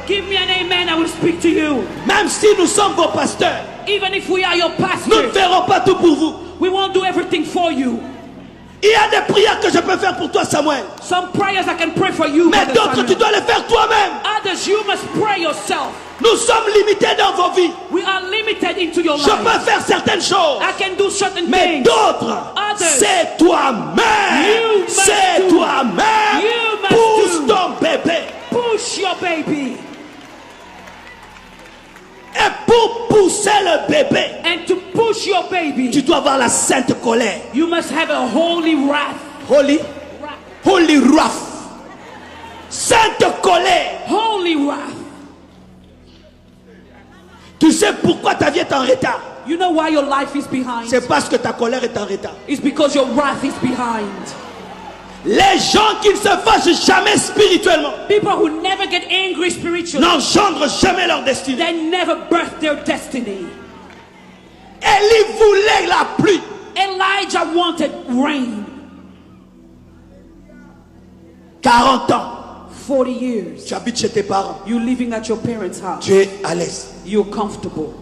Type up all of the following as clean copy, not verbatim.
Give me an amen, I will speak to you. Même si nous sommes vos pasteurs, Even if we are your nous ne pastors, ferons pas tout pour vous. we won't do everything for you. Il y a des prières que je peux faire pour toi, Samuel. Some prayers I can pray for you, Mais Brother d'autres, Samuel. tu dois les faire toi-même. Others, you must pray yourself. Nous sommes limités dans vos vies. We are limited into your Je life. peux faire certaines choses. I can do certain Mais things. d'autres, Others, c'est toi-même. You must C'est do. toi-même. You must Pousse do. ton bébé. Push your baby. Et pour pousser le bébé, And to push your baby, tu dois avoir la sainte colère. you must have a holy wrath. Holy wrath. Sainte colère. Holy wrath. Tu sais pourquoi ta vie est en retard? You know why your life is behind? C'est parce que ta colère est en retard. It's because your wrath is behind. Les gens qui ne se fâchent jamais spirituellement People who never get angry spiritually, n'engendrent jamais leur destinée. they never birth their destiny. Élie voulait la pluie. Elijah wanted rain. 40 ans. 40 years. Tu habites chez tes parents. You living at your parents' house. Tu es à l'aise. You're comfortable.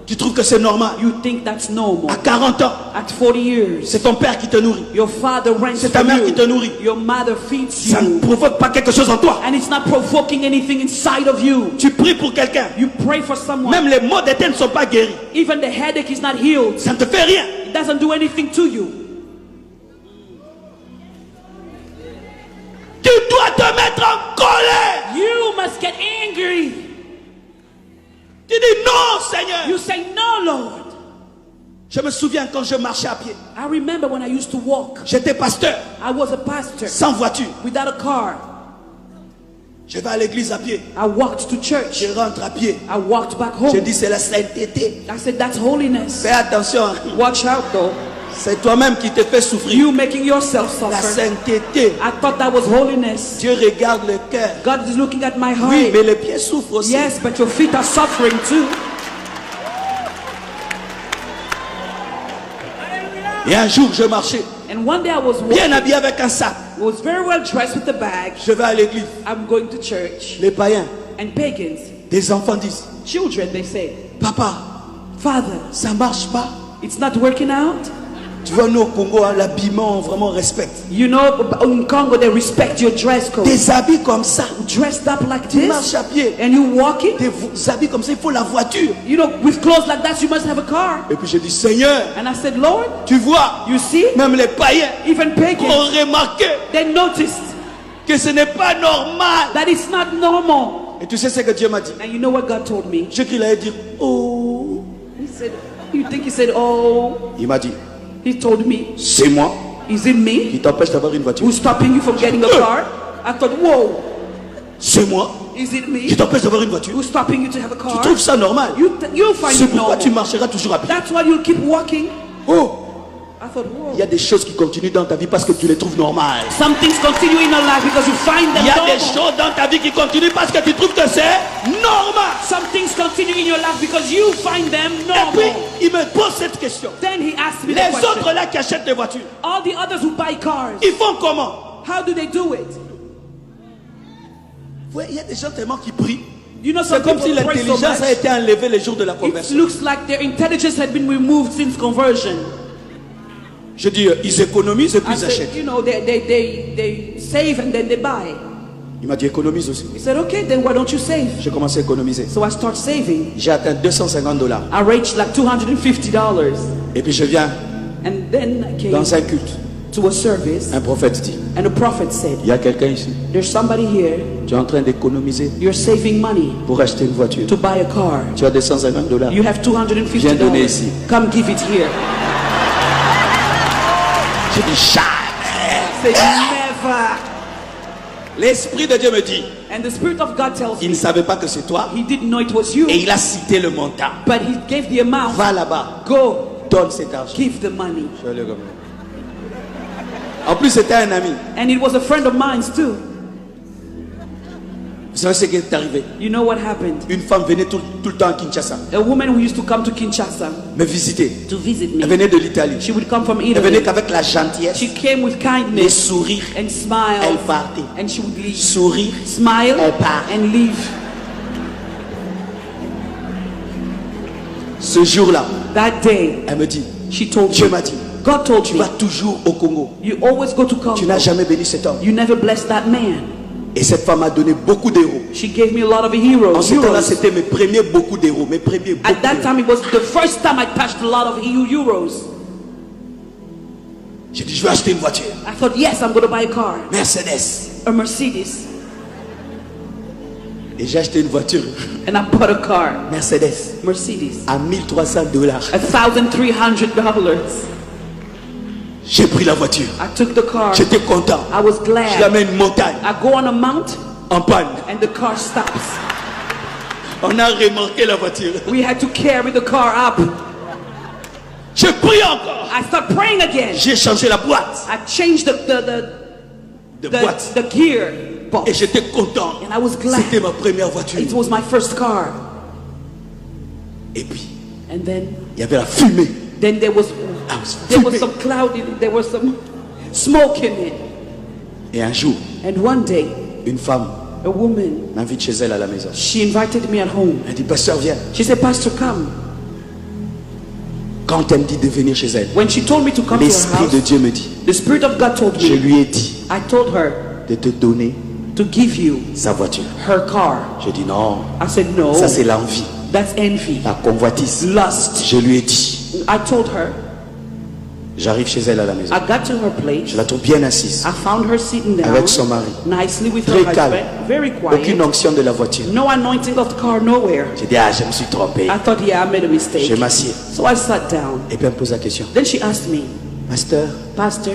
Tu trouves que c'est normal. You think that's normal. À 40 ans, At 40 years, c'est ton père qui te nourrit. your father rents C'est ta for mère qui te you. nourrit. Your mother feeds Ça ne you. provoque pas quelque chose en toi. And it's not provoking anything inside of you. Tu pries pour quelqu'un. You pray for someone. Même les maux de tête ne sont pas guéris. Even the headache is not healed. Ça ne te fait rien. It doesn't do anything to you. Tu dois te mettre en colère. You must get angry. Tu dis non, Seigneur. You say, no, Lord. Je me souviens quand je marchais à pied. I remember when I used to walk. J'étais pasteur, I was a pastor sans voiture. without a car. Je vais à l'église à pied. I walked to church. Je rentre à pied. I walked back Je home. dis c'est la sainteté. I said, that's holiness. Fais attention. Watch out, though. C'est toi-même qui te fais souffrir. You making yourself La suffer. sainteté. I thought that was holiness. Dieu regarde le cœur. God is looking at my Oui, heart. mais les pieds souffrent aussi. Yes, but your feet are suffering too. Et un jour, je marchais, And one day I was bien walking. habillé avec un sac. I was very well dressed with a bag. Je vais à l'église. I'm going to church. Les païens, And pagans, des enfants disent, children, they say, papa, Father, ça marche pas. it's not working out. Tu vois, nous au Congo, hein, l'habillement, on vraiment respecte. You know, in Congo, they respect your dress code. Des habits comme ça, Dressed up like tu this, marches à pied. and you walking. Des habits comme ça, il faut la voiture. You know, with clothes like that, you must have a car. Et puis j'ai dit, Seigneur, And I said, Lord, tu vois, you see, même les païens even pagans, ont remarqué they noticed que ce n'est pas normal. that it's not normal. Et tu sais ce que Dieu m'a dit? And you know what God told me? Je qu'il allait dire, oh. He said, you think he said, oh, Il m'a dit, he told me, c'est moi is it me qui t'empêche d'avoir une voiture. who's stopping you from getting a car? I thought, whoa, C'est moi is it qui me t'empêche d'avoir une voiture. who's stopping you to have a Tu car? trouves ça normal? You'll find C'est it pourquoi normal. tu marcheras toujours à pied. That's why you'll keep walking. Oh, I thought, whoa. il y a des choses qui continuent dans ta vie parce que tu les trouves normales. Some things continue in your life because you find them Il y a des normal. choses dans ta vie qui continuent parce que tu trouves que c'est normal. Some things continue in your life because you find them Et puis, normal. il me pose cette question. Then he asked me the Les question. autres là qui achètent des voitures, All the others who buy cars, ils font comment? how do they do it? Ouais, il y a des gens tellement qui prient. You know, C'est some comme si people pray so l'intelligence a much. été enlevée les jours de la It conversion. looks like their intelligence had been removed since conversion. Je dis, ils économisent et puis I ils said, achètent. you know, they save and then they buy. Il m'a dit, économise aussi. He said, okay, then why don't you save? J'ai commencé à économiser. So I start saving. J'ai atteint $250. I reached like $250. Et puis je viens And then I came dans un culte. to a service, Un prophète dit, and a prophet said, il y a quelqu'un ici. there's somebody here, Tu es en train d'économiser you're saving money pour acheter une voiture. to buy a car. Tu as $250. You have Viens donner ici. $250. Come give it here. J'ai dit jamais. I said, never. L'Esprit de Dieu me dit, And the Spirit of God tells il me, ne savait pas que c'est toi. he didn't know it was you, Et il a cité le montant. but he gave the amount. Va là-bas, Go, donne cet argent. give the money. Je vais aller comme ça. En plus, c'était un ami. And it was a friend of mine too. Vous savez ce qui est arrivé? You know what happened? Une femme venait tout le temps à Kinshasa A woman who used to come to Kinshasa me visiter. to visit Elle me. venait de l'Italie. She would come from Elle venait Italy. qu'avec la gentillesse, She came with les kindness sourires. and smile, Elle partait. and she would leave. Sourire. Smile Elle part. and leave. Ce jour-là, That day, elle me dit, she told Dieu me, m'a dit, God told tu me, vas toujours au Congo. you always go to Tu n'as Congo. jamais béni cet homme. You never blessed that man. Et cette femme m'a donné beaucoup d'héros. She gave me a lot of En heroes. ce temps-là, Euros. c'était mes premiers beaucoup d'héros. Mes premiers beaucoup At that d'héros. time, it was the first time I touched a lot of euros. J'ai dit, je vais acheter une voiture. I thought, yes, I'm going to buy a car, Mercedes. a Mercedes. Et j'ai acheté une voiture. And I bought a car, Mercedes. Mercedes, À $1,300. $1,300. J'ai pris la voiture. I took the car. J'étais content. I was Je la glad. mets une montagne. I go on a mount En panne. and the car stops. On a remorqué la voiture. We had to carry the car up. J'ai prié encore. I start praying again. J'ai changé la boîte I changed de boîte. the gear box. Et j'étais content. And I was glad. C'était ma première voiture. It was my first car. Et puis, And then il y avait la fumée. there was fumé. some cloud in it. There was some smoke in it. Et un jour, And one day, une femme a woman, m'invite chez elle à la maison. she invited me at home. Elle dit, pasteur, viens. She said, Pastor, come. Quand elle me dit de venir chez elle, When she told me to come to her l'Esprit de house, Dieu me dit, the Spirit of God told je me, lui ai dit I told her de te donner to give you sa voiture. her car. J'ai dit non, I said, no, ça c'est l'envie, that's envy, la convoitise. lust. Je lui ai dit, I told her, j'arrive chez elle à la maison. I got to her place. Je la trouve bien assise, I found her sitting down avec son mari. nicely with Très her calme. husband, very Aucune quiet. onction de la voiture. No anointing of the car, nowhere. J'ai dit, ah, je me suis trompé. I thought, yeah, I made a mistake. Je m'assieds. So I sat down. Et puis elle me pose la question, Then she asked me, pasteur, Pastor,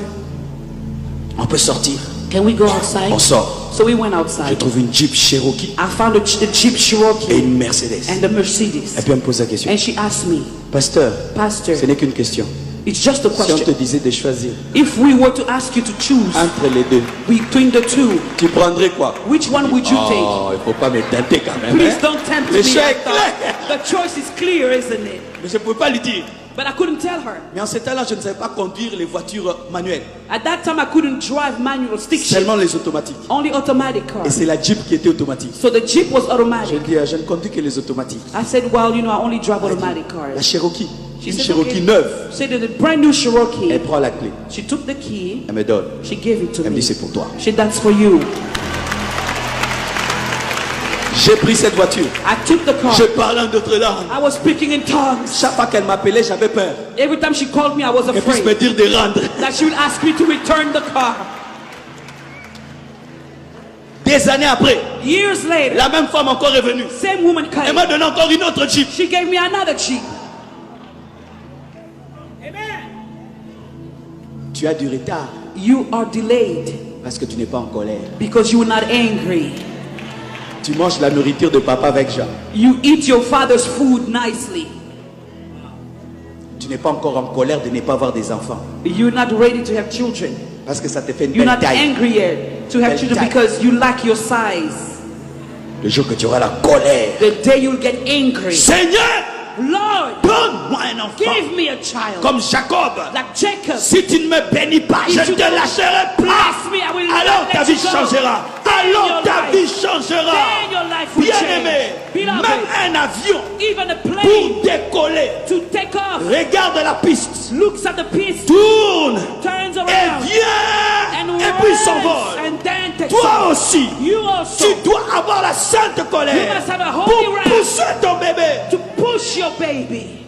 on peut sortir? can we go outside? On sort. So we went Je outside. trouve une Jeep Cherokee I found the Jeep et Cherokee une Mercedes. and the Mercedes. Et puis elle me pose la question, And she asked me, pasteur, Pastor, ce n'est qu'une question. it's just a Si on te question. disait de choisir If we were to ask you to choose entre les deux, between the two, tu prendrais quoi? which one would you take? Oh, il ne faut pas me tenter quand même. Please hein. don't tempt Le me. choix I est clair. thought. The choice is clear, isn't it? Mais je ne pouvais pas lui dire. But I couldn't tell her. Mais en ce temps-là, je ne savais pas conduire les voitures manuelles, At that time, I couldn't drive manual stick shift, seulement les automatiques. only automatic car. Et c'est la Jeep qui était automatique. So the Jeep was Je automatic. dis, je ne conduis que les automatiques. I said, well, you know, I only drive automatic La cars. Cherokee, She une said, Cherokee okay. neuve, She said, the brand new Cherokee. elle prend la clé, She took the key. elle me donne. She gave it to Elle me me. dit, c'est pour toi. She said, that's for you. J'ai pris cette voiture. I took the car. Je parlais en d'autres langues. I was speaking in tongues. Chaque fois qu'elle m'appelait, j'avais peur. Every time she called me, I was Qu'elle puisse me afraid dire de rendre. that she would ask me to return the car. Des années après, Years later, la même femme encore est venue. same woman Elle came. m'a donné encore une autre Jeep. She gave me another Jeep. Tu as du retard You are delayed parce que tu n'es pas en colère. because you were not angry. Tu manges la nourriture de papa avec Jean. You eat your father's food nicely. Tu n'es pas encore en colère de ne pas avoir des enfants. You're not ready to have children. Parce que ça te fait une You're belle not taille. angry yet to have Belle children taille. because you lack your size. Le jour que tu auras la colère. The day you'll get angry. Seigneur, Lord, donne-moi un enfant. give me a child. Comme Jacob. Like Jacob. Si tu ne me bénis pas, je If ne you te lâcherai pas. bless me, I will Alors not ta let vie you go. changera. Then Alors your ta life- vie changera. then your life will Bien-aimé, change. Beloved, même un avion even a pour plane décoller, to take off regarde la piste, looks at the piste, tourne turns et around, vient and et puis runs, s'envole. and then takes Toi off. aussi, You also tu dois avoir la sainte You colère must have a holy pour wrath. pousser ton bébé. to push your baby.